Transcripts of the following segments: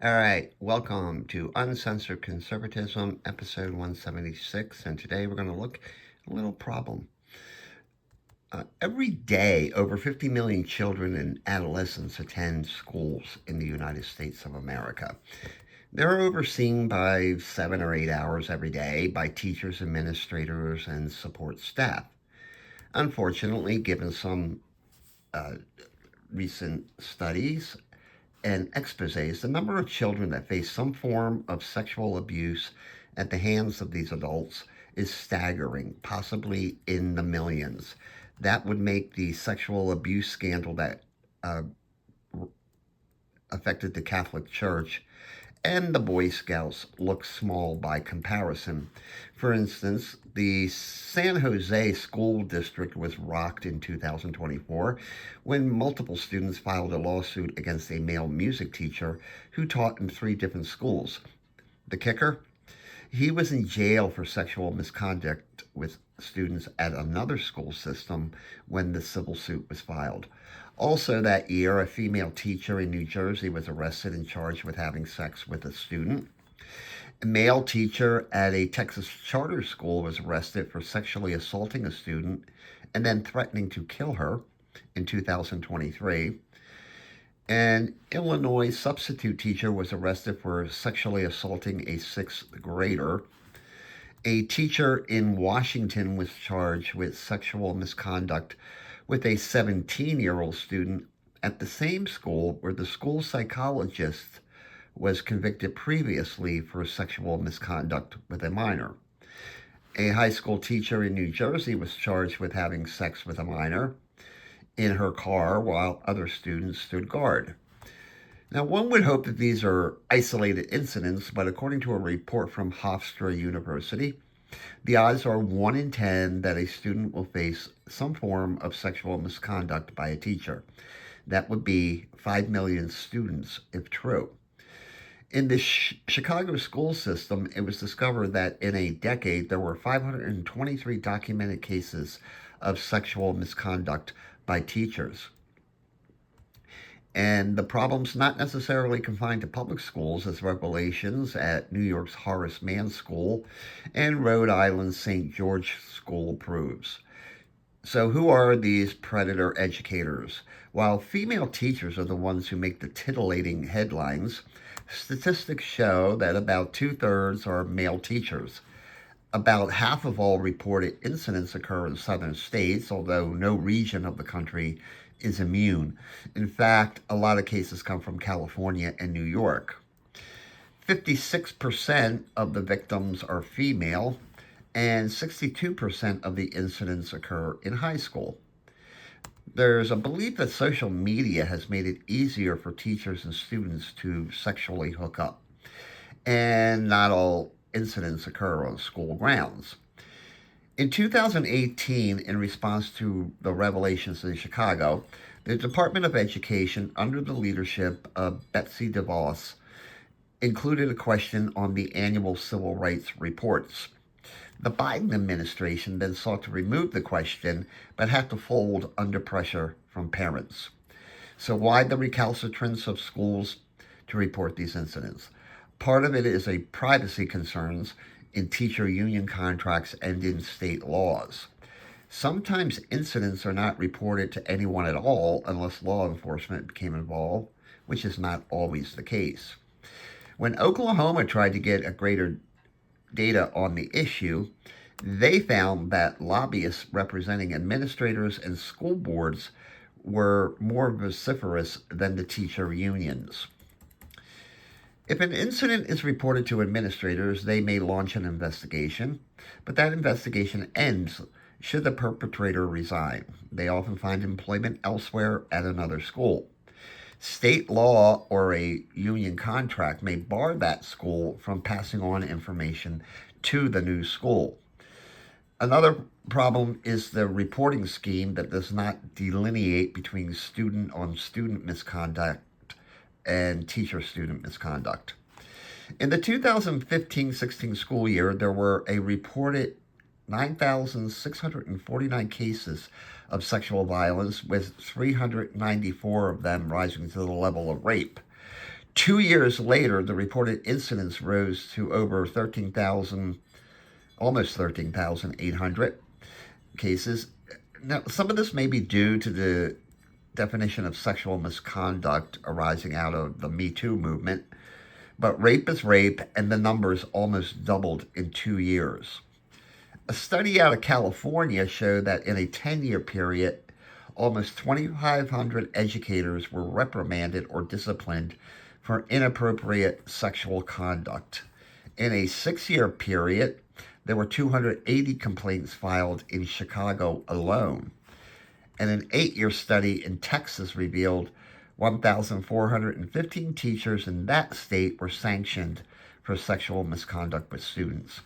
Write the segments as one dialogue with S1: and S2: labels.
S1: All right, welcome to Uncensored Conservatism, episode 176, and today we're going to look at a little problem. Every day, over 50 million children and adolescents attend schools in the United States of America. They're overseen by 7 or 8 hours every day by teachers, administrators, and support staff. Unfortunately, given some uh, recent studies and exposés, the number of children that face some form of sexual abuse at the hands of these adults is staggering, possibly in the millions. That would make the sexual abuse scandal that uh, affected the Catholic Church and the Boy Scouts look small by comparison. For instance, the San Jose School District was rocked in 2024 when multiple students filed a lawsuit against a male music teacher who taught in 3 different schools. The kicker? He was in jail for sexual misconduct with students at another school system when the civil suit was filed. Also, that year, a female teacher in New Jersey was arrested and charged with having sex with a student. A male teacher at a Texas charter school was arrested for sexually assaulting a student and then threatening to kill her in 2023. An Illinois substitute teacher was arrested for sexually assaulting a 6th grader. A teacher in Washington was charged with sexual misconduct with a 17-year-old student at the same school where the school psychologist was convicted previously for sexual misconduct with a minor. A high school teacher in New Jersey was charged with having sex with a minor in her car while other students stood guard. Now, one would hope that these are isolated incidents, but according to a report from Hofstra University, the odds are 1 in 10 that a student will face some form of sexual misconduct by a teacher. That would be 5 million students if true. In the Chicago school system, it was discovered that in a decade there were 523 documented cases of sexual misconduct by teachers. And the problem's not necessarily confined to public schools, as revelations at New York's Horace Mann School and Rhode Island's St. George School proves. So, who are these predator educators? While female teachers are the ones who make the titillating headlines, statistics show that about 2/3 are male teachers. About half of all reported incidents occur in southern states, although no region of the country is immune. In fact, a lot of cases come from California and New York. 56% of the victims are female, and 62% of the incidents occur in high school. There's a belief that social media has made it easier for teachers and students to sexually hook up, and not all incidents occur on school grounds. In 2018, in response to the revelations in Chicago, the Department of Education, under the leadership of Betsy DeVos, included a question on the annual civil rights reports. The Biden administration then sought to remove the question, but had to fold under pressure from parents. So why the recalcitrance of schools to report these incidents? Part of it is a privacy concerns in teacher union contracts and in state laws. Sometimes incidents are not reported to anyone at all unless law enforcement became involved, which is not always the case. When Oklahoma tried to get a greater data on the issue, they found that lobbyists representing administrators and school boards were more vociferous than the teacher unions. If an incident is reported to administrators, they may launch an investigation, but that investigation ends should the perpetrator resign. They often find employment elsewhere at another school. State law or a union contract may bar that school from passing on information to the new school. Another problem is the reporting scheme that does not delineate between student on student misconduct and teacher student misconduct. In the 2015-16 school year, there were a reported 9,649 cases of sexual violence, with 394 of them rising to the level of rape. 2 years later, the reported incidence rose to over 13,000, almost 13,800 cases. Now, some of this may be due to the definition of sexual misconduct arising out of the Me Too movement, but rape is rape, and the numbers almost doubled in 2 years. A study out of California showed that in a 10-year period, almost 2,500 educators were reprimanded or disciplined for inappropriate sexual conduct. In a 6-year period, there were 280 complaints filed in Chicago alone. And an 8-year study in Texas revealed 1,415 teachers in that state were sanctioned for sexual misconduct with students.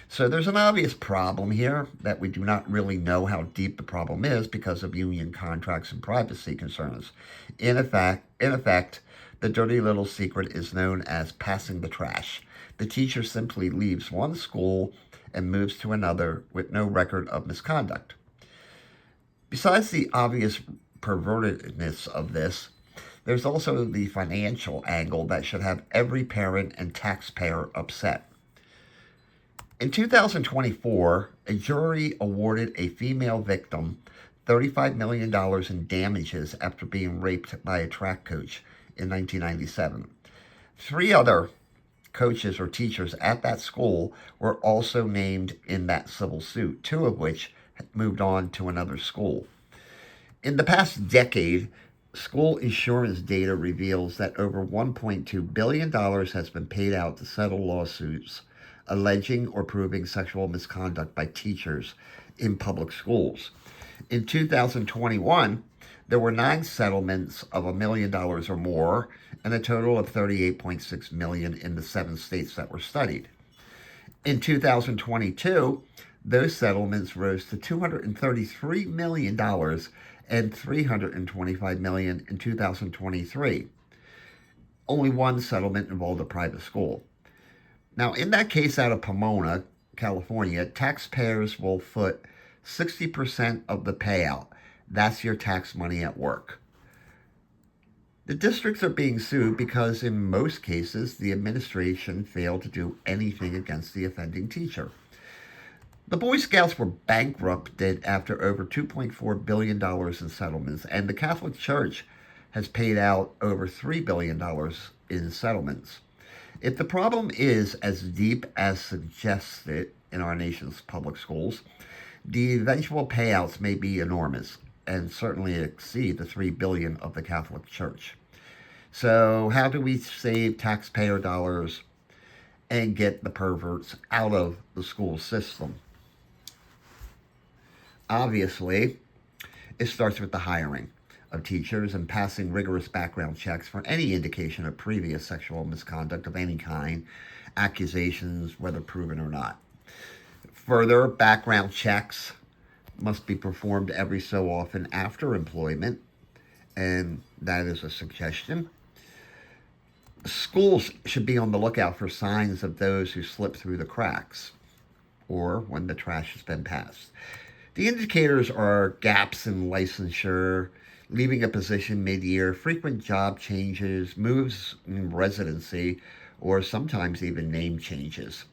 S1: So there's an obvious problem here that we do not really know how deep the problem is because of union contracts and privacy concerns. In effect, the dirty little secret is known as passing the trash. The teacher simply leaves one school and moves to another with no record of misconduct. Besides the obvious pervertedness of this, there's also the financial angle that should have every parent and taxpayer upset. In 2024, a jury awarded a female victim $35 million in damages after being raped by a track coach in 1997. 3 other coaches or teachers at that school were also named in that civil suit, 2 of which moved on to another school. In the past decade, school insurance data reveals that over $1.2 billion has been paid out to settle lawsuits alleging or proving sexual misconduct by teachers in public schools. In 2021, there were 9 settlements of $1 million or more, and a total of $38.6 million in the 7 states that were studied. In 2022, those settlements rose to $233 million and $325 million in 2023. Only 1 settlement involved a private school. Now, in that case out of Pomona, California, taxpayers will foot 60% of the payout. That's your tax money at work. The districts are being sued because in most cases, the administration failed to do anything against the offending teacher. The Boy Scouts were bankrupted after over $2.4 billion in settlements, and the Catholic Church has paid out over $3 billion in settlements. If the problem is as deep as suggested in our nation's public schools, the eventual payouts may be enormous and certainly exceed the $3 billion of the Catholic Church. So how do we save taxpayer dollars and get the perverts out of the school system? Obviously, it starts with the hiring of teachers and passing rigorous background checks for any indication of previous sexual misconduct of any kind, accusations, whether proven or not. Further, background checks must be performed every so often after employment, and that is a suggestion. Schools should be on the lookout for signs of those who slip through the cracks or when the trash has been passed. The indicators are gaps in licensure, leaving a position mid-year, frequent job changes, moves in residency, or sometimes even name changes.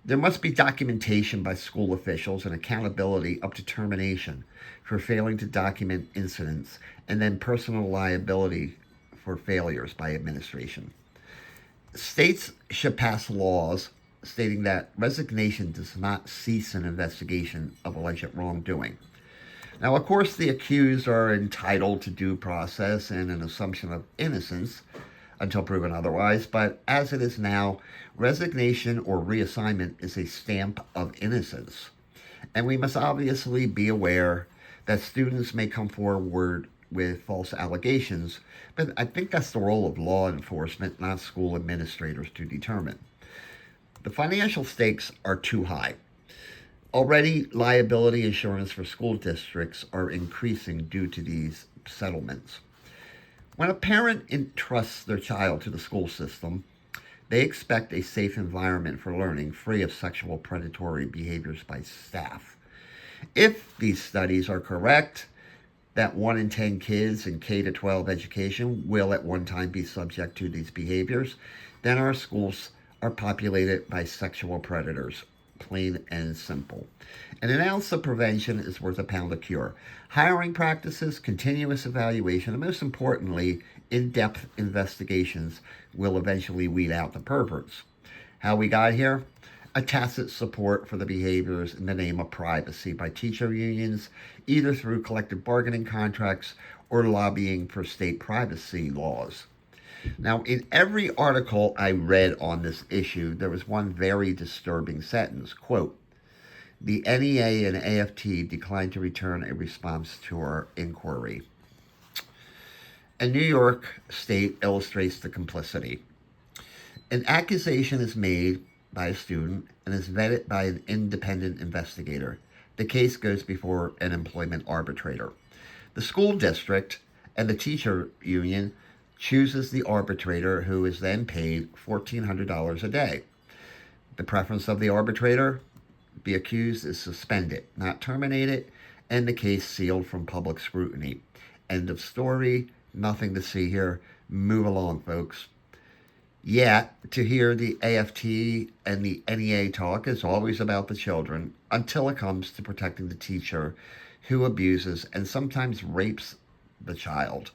S1: There must be documentation by school officials and accountability up to termination for failing to document incidents, and then personal liability for failures by administration. States should pass laws stating that resignation does not cease an investigation of alleged wrongdoing. Now, of course, the accused are entitled to due process and an assumption of innocence until proven otherwise, but as it is now, resignation or reassignment is a stamp of innocence. And we must obviously be aware that students may come forward with false allegations, but I think that's the role of law enforcement, not school administrators, to determine. The financial stakes are too high. Already, liability insurance for school districts are increasing due to these settlements. When a parent entrusts their child to the school system, they expect a safe environment for learning, free of sexual predatory behaviors by staff. If these studies are correct, that 1 in 10 kids in K to 12 education will at one time be subject to these behaviors, then our schools are populated by sexual predators. Plain and simple. An ounce of prevention is worth a pound of cure. Hiring practices, continuous evaluation, and most importantly, in-depth investigations will eventually weed out the perverts. How we got here? A tacit support for the behaviors in the name of privacy by teacher unions, either through collective bargaining contracts or lobbying for state privacy laws. Now, in every article I read on this issue, there was one very disturbing sentence. Quote, the NEA and AFT declined to return a response to our inquiry. And New York State illustrates the complicity. An accusation is made by a student and is vetted by an independent investigator. The case goes before an employment arbitrator. The school district and the teacher union chooses the arbitrator, who is then paid $1,400 a day. The preference of the arbitrator, the accused is suspended, not terminated, and the case sealed from public scrutiny. End of story. Nothing to see here. Move along, folks. Yet, to hear the AFT and the NEA talk is always about the children until it comes to protecting the teacher who abuses and sometimes rapes the child.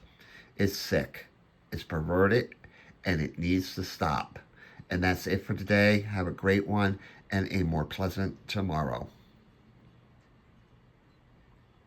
S1: It's sick. It's perverted, and it needs to stop. And that's it for today. Have a great one and a more pleasant tomorrow.